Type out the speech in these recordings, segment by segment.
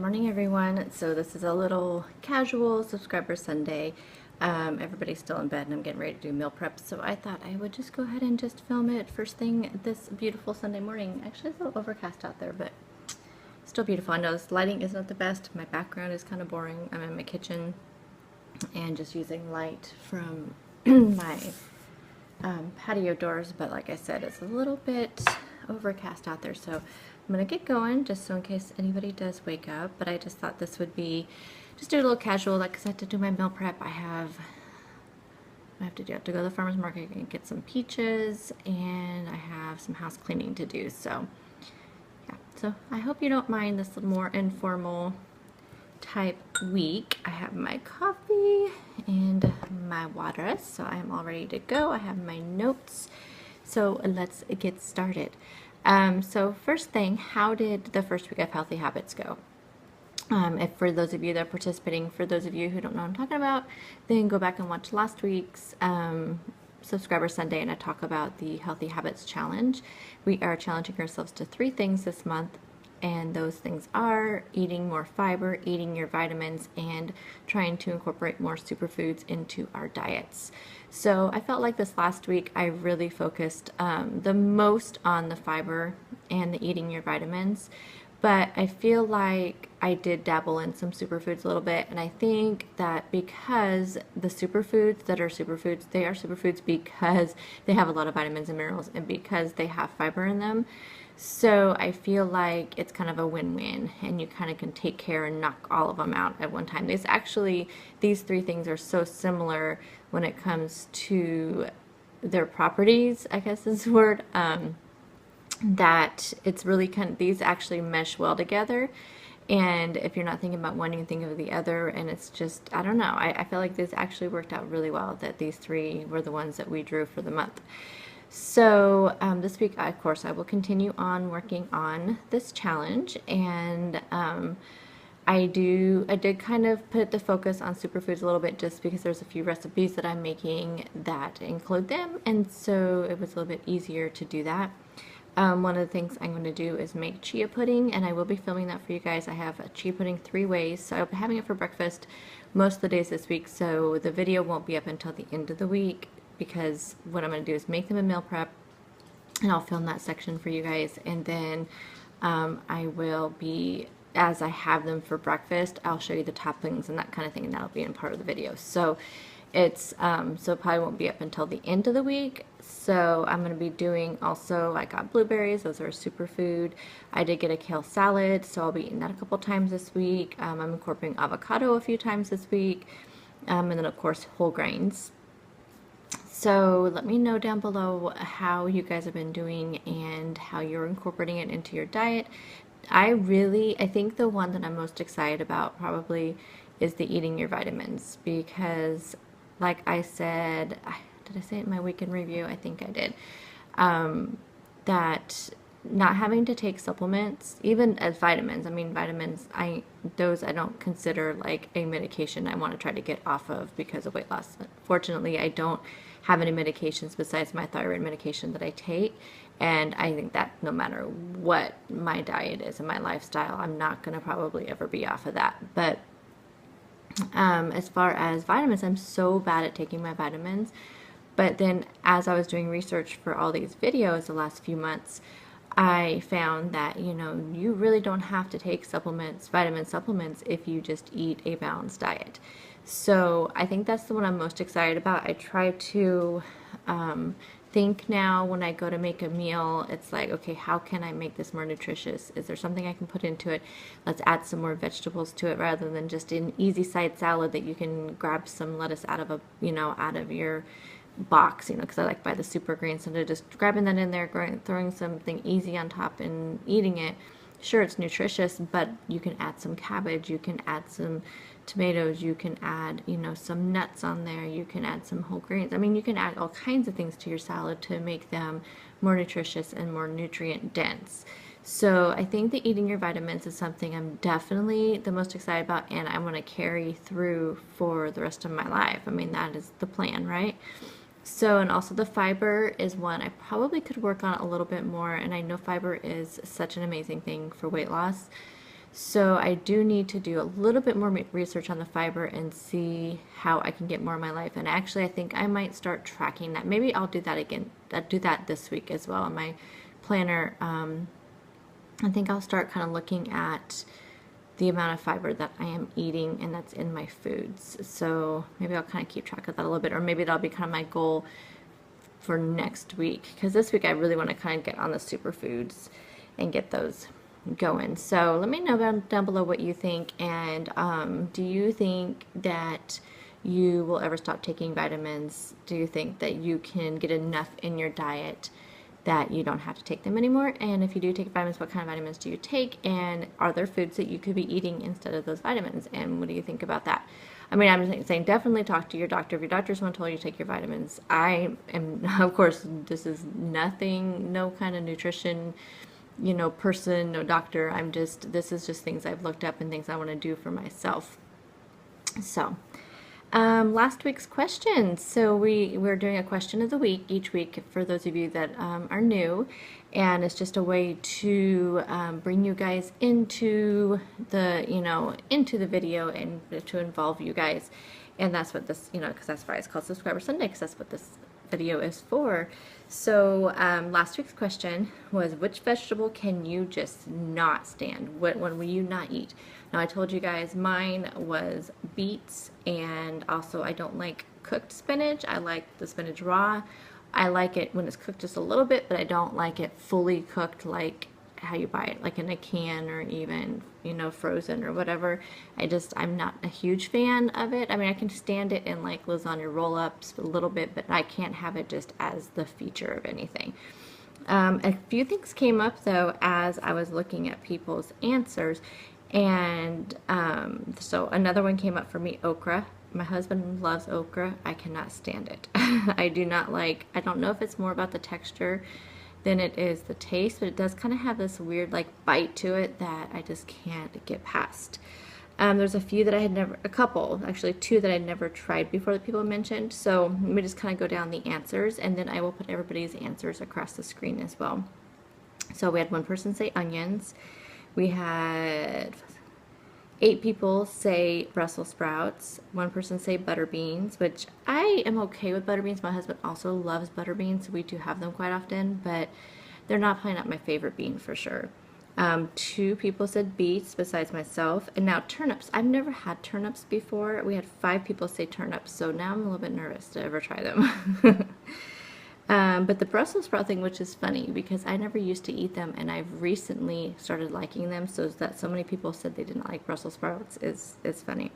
morning everyone. So this is a little casual subscriber Sunday. Everybody's still in bed and I'm getting ready to do meal prep, so I thought I would just go ahead and just film it first thing this beautiful Sunday morning. Actually, it's a little overcast out there, but still beautiful. I know this lighting is not the best. My background is kind of boring. I'm in my kitchen and just using light from my patio doors, but like I said, it's a little bit overcast out there, so I'm gonna get going just so in case anybody does wake up. But I just thought this would be just do a little casual, like, because I have to do my meal prep. I have to go to the farmer's market and get some peaches, and I have some house cleaning to do. So yeah, so I hope you don't mind this more informal type week. I have my coffee and my water, so I am all ready to go. I have my notes, so let's get started. So first thing, how did the first week of Healthy Habits go? If for those of you that are participating, for those of you who don't know what I'm talking about, then go back and watch last week's Subscriber Sunday, and I talk about the Healthy Habits Challenge. We are challenging ourselves to 3 things this month, and those things are eating more fiber, eating your vitamins, and trying to incorporate more superfoods into our diets. So I felt like this last week I really focused the most on the fiber and the eating your vitamins, but I feel like I did dabble in some superfoods a little bit, and I think that because the superfoods that are superfoods, they are superfoods because they have a lot of vitamins and minerals and because they have fiber in them. So I feel like it's kind of a win-win, and you kind of can take care and knock all of them out at one time. These 3 things are so similar when it comes to their properties, I guess is the word, that it's really these actually mesh well together. And if you're not thinking about one, you can think of the other, and it's just, I don't know, I feel like this actually worked out really well, that these 3 were the ones that we drew for the month. So this week, of course, I will continue on working on this challenge, and I did kind of put the focus on superfoods a little bit, just because there's a few recipes that I'm making that include them, and so it was a little bit easier to do that. One of the things I'm going to do is make chia pudding, and I will be filming that for you guys. I have a chia pudding 3 ways, so I'll be having it for breakfast most of the days this week, so the video won't be up until the end of the week, because what I'm going to do is make them a meal prep, and I'll film that section for you guys, and then I will be, as I have them for breakfast, I'll show you the toppings and that kind of thing, and that'll be in part of the video. So it's so it probably won't be up until the end of the week. So I'm going to be doing also, I got blueberries, those are a superfood. I did get a kale salad, so I'll be eating that a couple times this week. I'm incorporating avocado a few times this week, and then of course whole grains. So let me know down below how you guys have been doing and how you're incorporating it into your diet. I think the one that I'm most excited about probably is the eating your vitamins, because like I said, did I say it in my weekend review? I think I did. That not having to take supplements, even as vitamins, vitamins, those I don't consider like a medication I want to try to get off of because of weight loss. Fortunately, I don't have any medications besides my thyroid medication that I take, and I think that no matter what my diet is and my lifestyle, I'm not going to probably ever be off of that. But as far as vitamins, I'm so bad at taking my vitamins. But then as I was doing research for all these videos the last few months, I found that, you really don't have to take supplements, vitamin supplements, if you just eat a balanced diet. So I think that's the one I'm most excited about. I try to think now when I go to make a meal, it's like, okay, how can I make this more nutritious? Is there something I can put into it? Let's add some more vegetables to it, rather than just an easy side salad that you can grab some lettuce out of out of your box, because I like buy the super greens, so just grabbing that in there, throwing something easy on top and eating it. Sure, it's nutritious, but you can add some cabbage, you can add some tomatoes, you can add, some nuts on there, you can add some whole grains. You can add all kinds of things to your salad to make them more nutritious and more nutrient dense. So I think that eating your vitamins is something I'm definitely the most excited about, and I want to carry through for the rest of my life. That is the plan, right? So, and also the fiber is one I probably could work on a little bit more, and I know fiber is such an amazing thing for weight loss. So I do need to do a little bit more research on the fiber and see how I can get more in my life. And actually, I think I might start tracking that. Maybe I'll do that again. I'll do that this week as well on my planner. I think I'll start kind of looking at the amount of fiber that I am eating and that's in my foods. So maybe I'll kind of keep track of that a little bit, or maybe that'll be kind of my goal for next week, because this week I really want to kind of get on the superfoods and get those going. So let me know down below what you think, and do you think that you will ever stop taking vitamins? Do you think that you can get enough in your diet that you don't have to take them anymore? And if you do take vitamins, what kind of vitamins do you take? And are there foods that you could be eating instead of those vitamins? And what do you think about that? I mean, I'm saying definitely talk to your doctor. If your doctor's one told you to take your vitamins, I am, of course, this is nothing, no kind of nutrition, you know, person, no doctor. This is just things I've looked up and things I want to do for myself. So, last week's questions. So we're doing a question of the week each week for those of you that are new, and it's just a way to bring you guys into the video and to involve you guys. And that's what this, because that's why it's called Subscriber Sunday, because that's what this video is for. So last week's question was, which vegetable can you just not stand? What one will you not eat? Now, I told you guys mine was beets, and also I don't like cooked spinach. I like the spinach raw. I like it when it's cooked just a little bit, but I don't like it fully cooked like how you buy it, like in a can or even, frozen or whatever. I'm not a huge fan of it. I mean, I can stand it in like lasagna roll-ups a little bit, but I can't have it just as the feature of anything. A few things came up though as I was looking at people's answers, and so another one came up for me, okra. My husband loves okra. I cannot stand it. I don't know if it's more about the texture than it is the taste, but it does kind of have this weird like bite to it that I just can't get past. There's a couple, actually two that I'd never tried before that people mentioned. So let me just kind of go down the answers, and then I will put everybody's answers across the screen as well. So we had one person say onions. We had 8 people say Brussels sprouts. One person say butter beans, which I am okay with butter beans. My husband also loves butter beans, so we do have them quite often, but they're probably not my favorite bean for sure. 2 people said beets besides myself. And now turnips. I've never had turnips before. We had 5 people say turnips, so now I'm a little bit nervous to ever try them. But the Brussels sprout thing, which is funny because I never used to eat them, and I've recently started liking them, so that so many people said they didn't like Brussels sprouts is funny.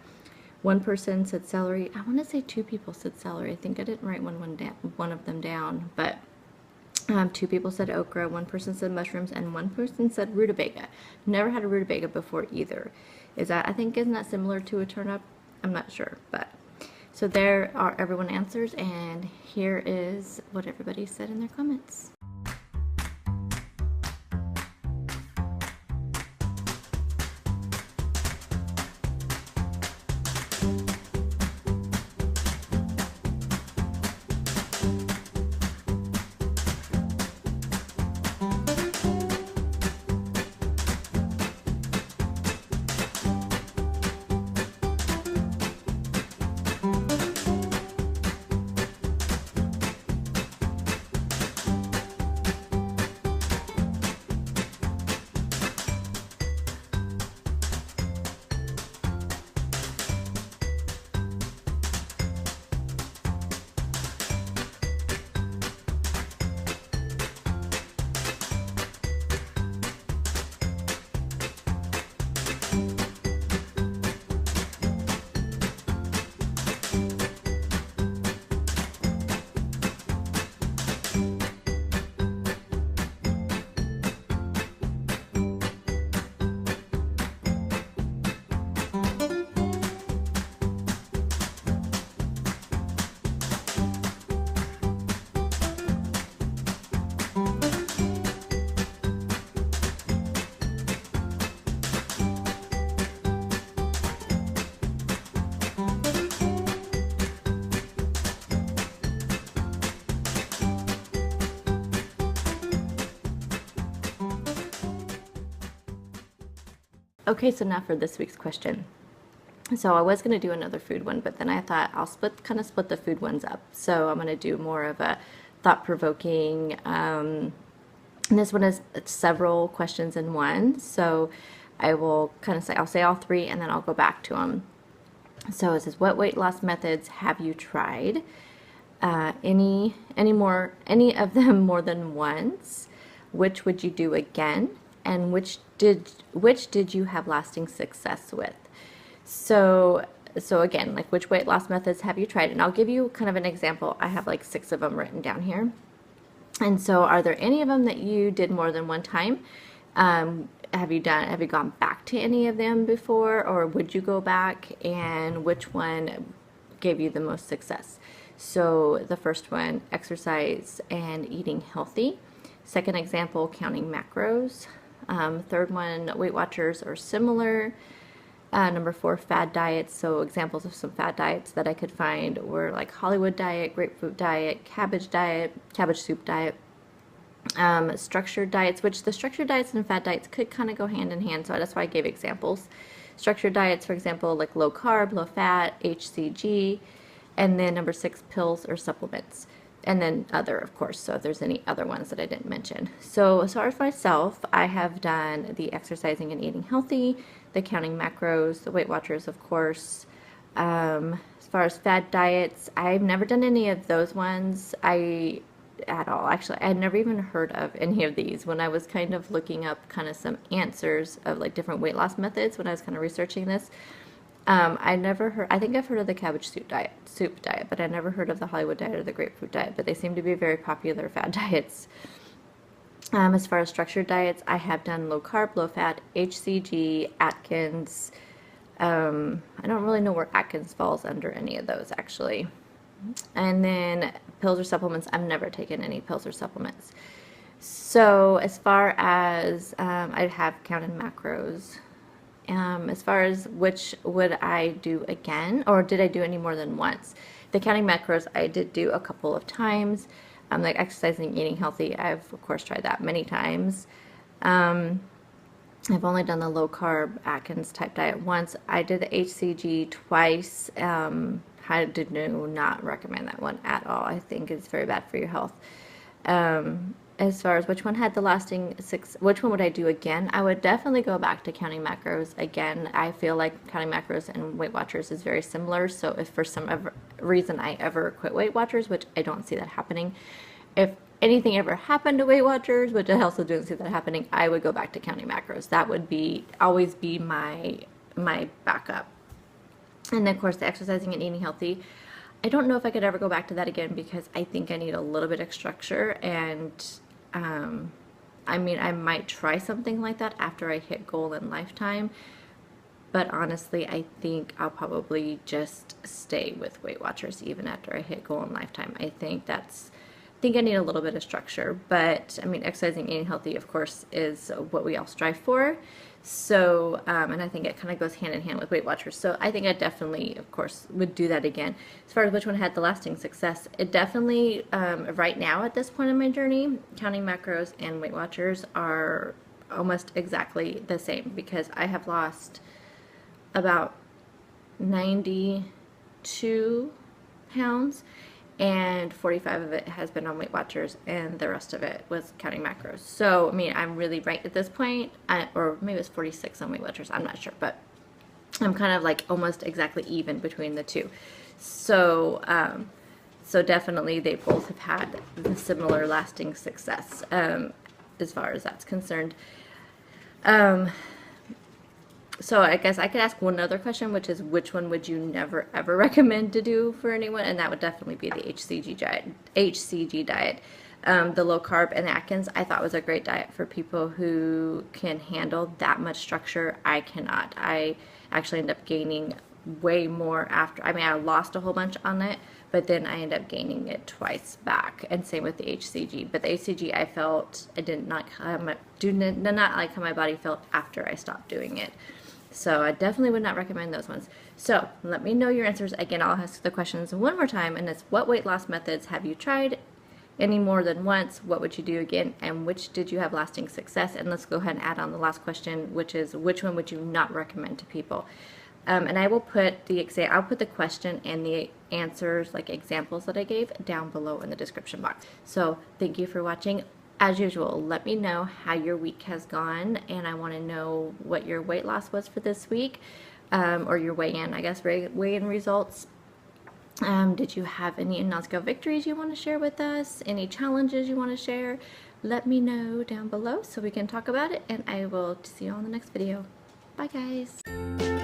One person said celery. I want to say 2 people said celery. I think I didn't write one of them down, but 2 people said okra, 1 person said mushrooms, and 1 person said rutabaga. Never had a rutabaga before either. Isn't that similar to a turnip? I'm not sure, but so there are everyone answers, and here is what everybody said in their comments. Okay, so now for this week's question. So I was going to do another food one, but then I thought I'll kind of split the food ones up. So I'm going to do more of a thought-provoking, and this one is several questions in one. So I will kind of say, I'll say all three and then I'll go back to them. So it says, what weight loss methods have you tried? Any of them more than once? Which would you do again? And which did you have lasting success with? So again, like, which weight loss methods have you tried? And I'll give you kind of an example. I have like 6 of them written down here. And so are there any of them that you did more than one time? Have you gone back to any of them before, or would you go back, and which one gave you the most success? So the first one, exercise and eating healthy. Second example, counting macros. Third one, Weight Watchers or similar. Number 4, fad diets. So examples of some fad diets that I could find were like Hollywood diet, grapefruit diet, cabbage soup diet. Structured diets, which the structured diets and fad diets could kind of go hand in hand, so that's why I gave examples. Structured diets, for example, like low carb, low fat, HCG, and then number 6, pills or supplements, and then other, of course, so if there's any other ones that I didn't mention. So as far as myself, I have done the exercising and eating healthy, the counting macros, the Weight Watchers, of course. As far as fad diets, I've never done any of those ones at all. Actually, I had never even heard of any of these when I was kind of looking up kind of some answers of like different weight loss methods when I was kind of researching this. I think I've heard of the cabbage soup diet, but I never heard of the Hollywood diet or the grapefruit diet, but they seem to be very popular fad diets. As far as structured diets, I have done low carb, low fat, HCG, Atkins. I don't really know where Atkins falls under any of those, actually. And then pills or supplements, I've never taken any pills or supplements. So as far as I have counted macros. As far as which would I do again, or did I do any more than once? The counting macros I did do a couple of times. Like exercising, eating healthy, I've of course tried that many times. I've only done the low carb Atkins type diet once. I did the HCG twice. I did not recommend that one at all. I think it's very bad for your health. As far as which one had the lasting which one would I do again? I would definitely go back to counting macros again. I feel like counting macros and Weight Watchers is very similar. So if for some reason I ever quit Weight Watchers, which I don't see that happening, if anything ever happened to Weight Watchers, which I also don't see that happening, I would go back to counting macros. That would always be my backup. And then, of course, the exercising and eating healthy. I don't know if I could ever go back to that again because I think I need a little bit of structure. And, I mean, I might try something like that after I hit goal in lifetime. But honestly, I think I'll probably just stay with Weight Watchers even after I hit goal in lifetime. I think I need a little bit of structure. But, I mean, exercising and eating healthy, of course, is what we all strive for. So, and I think it kind of goes hand in hand with Weight Watchers. So I think I definitely, of course, would do that again. As far as which one had the lasting success, it definitely, right now at this point in my journey, counting macros and Weight Watchers are almost exactly the same because I have lost about 92 pounds. And 45 of it has been on Weight Watchers, and the rest of it was counting macros. So, I mean, I'm really right at this point, or maybe it's 46 on Weight Watchers, I'm not sure, but I'm kind of like almost exactly even between the two. So, so definitely they both have had the similar lasting success as far as that's concerned. So I guess I could ask one other question, which is which one would you never ever recommend to do for anyone? And that would definitely be the HCG diet. The low carb and Atkins I thought was a great diet for people who can handle that much structure. I cannot. I actually end up gaining way more after. I mean, I lost a whole bunch on it, but then I ended up gaining it twice back. And same with the HCG. But the HCG I felt I did not like how my body felt after I stopped doing it. So I definitely would not recommend those ones. So let me know your answers. Again, I'll ask the questions one more time, and it's what weight loss methods have you tried? any more than once, what would you do again, and which did you have lasting success? And let's go ahead and add on the last question, which is which one would you not recommend to people? And I will put I'll put the question and the answers, like examples that I gave, down below in the description box. So thank you for watching. As usual, let me know how your week has gone, and I want to know what your weight loss was for this week, or your weigh-in, I guess, weigh-in results. Did you have any non-scale victories you want to share with us? Any challenges you want to share? Let me know down below so we can talk about it, and I will see you on the next video. Bye, guys.